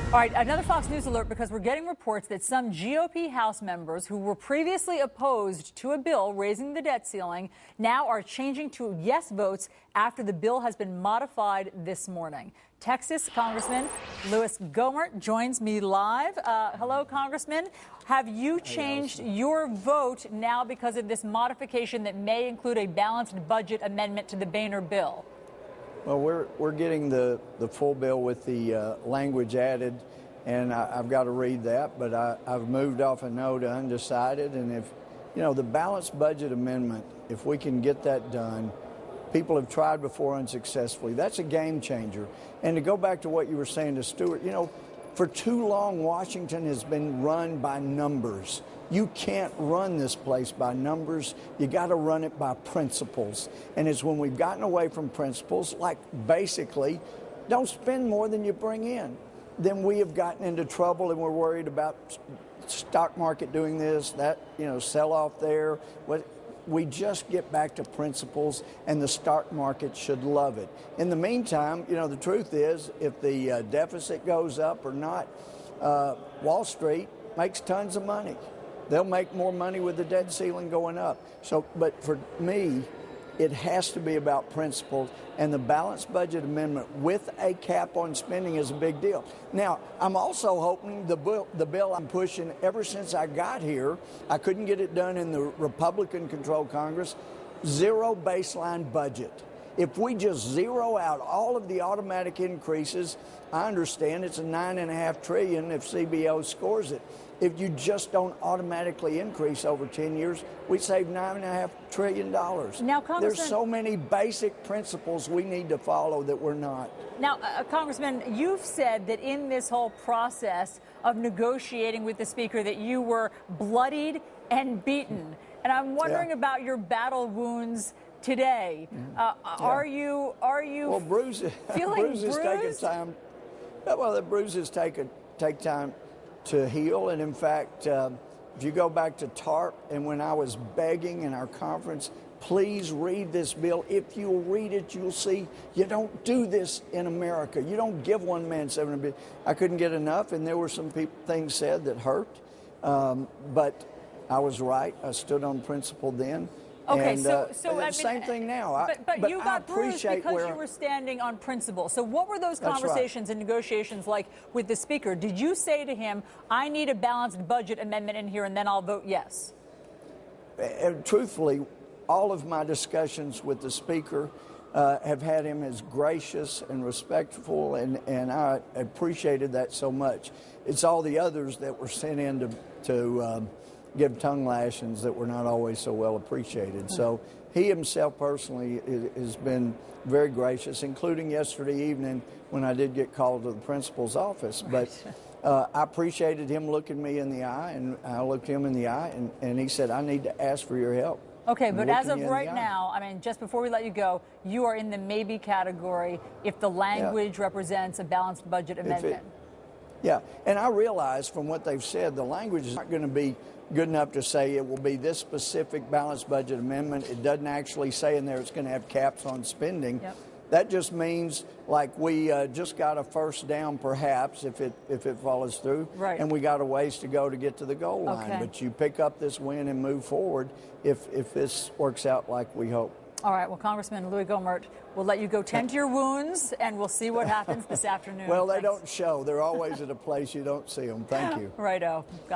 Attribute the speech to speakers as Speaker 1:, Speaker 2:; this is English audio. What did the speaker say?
Speaker 1: All right, another Fox News alert because we're getting reports that some GOP House members who were previously opposed to a bill raising the debt ceiling now are changing to yes votes after the bill has been modified this morning. Texas Congressman Louis Gohmert joins me live. Hello, Congressman. Have you changed your vote now because of this modification that may include a balanced budget amendment to the Boehner bill?
Speaker 2: Well, we're getting the full bill with the language added, and I've got to read that, but I've moved off a no to undecided, and if, you know, the balanced budget amendment, if we can get that done, people have tried before unsuccessfully. That's a game changer. And to go back to what you were saying to Stuart, you know, for too long, Washington has been run by numbers. You can't run this place by numbers. You got to run it by principles. And it's when we've gotten away from principles, like basically, don't spend more than you bring in, then we have gotten into trouble, and we're worried about stock market doing this, that, you know, sell off there. We just get back to principles, and the stock market should love it. In the meantime, you know, the truth is, if the deficit goes up or not, Wall Street makes tons of money. They'll make more money with the debt ceiling going up. So, but for me, it has to be about principles, and the balanced budget amendment with a cap on spending is a big deal. Now, I'm also hoping the bill I'm pushing ever since I got here, I couldn't get it done in the Republican-controlled Congress, zero baseline budget. If we just zero out all of the automatic increases, I understand it's a $9.5 trillion if CBO scores it. If you just don't automatically increase over 10 years, we save $9.5 trillion.
Speaker 1: Now, Congressman,
Speaker 2: there's so many basic principles we need to follow that we're not.
Speaker 1: Now, Congressman, you've said that in this whole process of negotiating with the Speaker that you were bloodied and beaten. And I'm wondering about your battle wounds today. Are you
Speaker 2: well, bruises take time. Well, the bruises take time to heal, and in fact, if you go back to TARP and when I was begging in our conference, please read this bill. If you'll read it, you'll see you don't do this in America. You don't give one man $7 billion. I couldn't get enough, and there were some things said that hurt, but I was right. I stood on principle then.
Speaker 1: Okay,
Speaker 2: and,
Speaker 1: so I mean,
Speaker 2: same thing now.
Speaker 1: But you got bruised because you were standing on principle. So what were those conversations and negotiations like with the Speaker? Did you say to him, I need a balanced budget amendment in here and then I'll vote yes?
Speaker 2: And truthfully, all of my discussions with the Speaker have had him as gracious and respectful, and I appreciated that so much. It's all the others that were sent in to give tongue lashings that were not always so well appreciated. So he himself personally has been very gracious, including yesterday evening when I did get called to the principal's office. But I appreciated him looking me in the eye, and I looked him in the eye, and he said, I need to ask for your help.
Speaker 1: Okay, but as of right now, I mean, just before we let you go, you are in the maybe category if the language represents a balanced budget amendment.
Speaker 2: And I realize from what they've said, the language is not going to be good enough to say it will be this specific balanced budget amendment. It doesn't actually say in there it's going to have caps on spending. That just means like we just got a first down, perhaps, if it follows through, and we got a ways to go to get to the goal line. But you pick up this win and move forward if this works out like we hope.
Speaker 1: All right. Well, Congressman Louis Gohmert, we'll let you go tend to your wounds, and we'll see what happens this afternoon.
Speaker 2: Well, they don't show. They're always at a place you don't see them. Thank you.
Speaker 1: Righto. Got it.